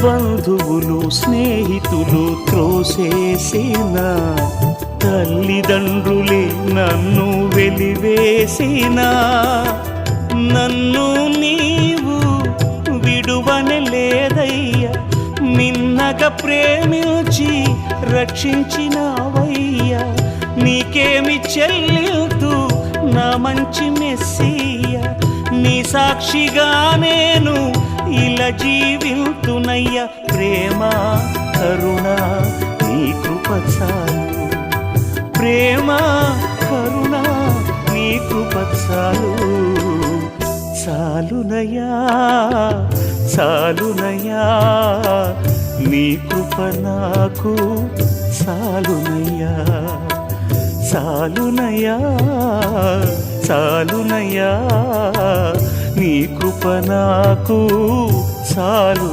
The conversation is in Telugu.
బంధువులు స్నేహితులు త్రోసేసిన, తల్లిదండ్రులే నన్ను వెలివేసిన, నన్ను నీవు విడువనలేదయ్యా, మిన్నగా ప్రేమించి రక్షించినావయ్యా. నీకేమి చెల్లితూ నా మంచి మెస్సియా, నీ సాక్షిగా నేను ఇలా జీవితునయ్యా. ప్రేమ కరుణ నీ కృప చాలు, ప్రేమ కరుణ నీ కృప చాలు. చాలునయ్యా చాలునయ్యా, నీ కృప నాకు చాలునయ్యా. చాలునయ్యా చాలునయ్యా, నీ కృప నాకు చాలు.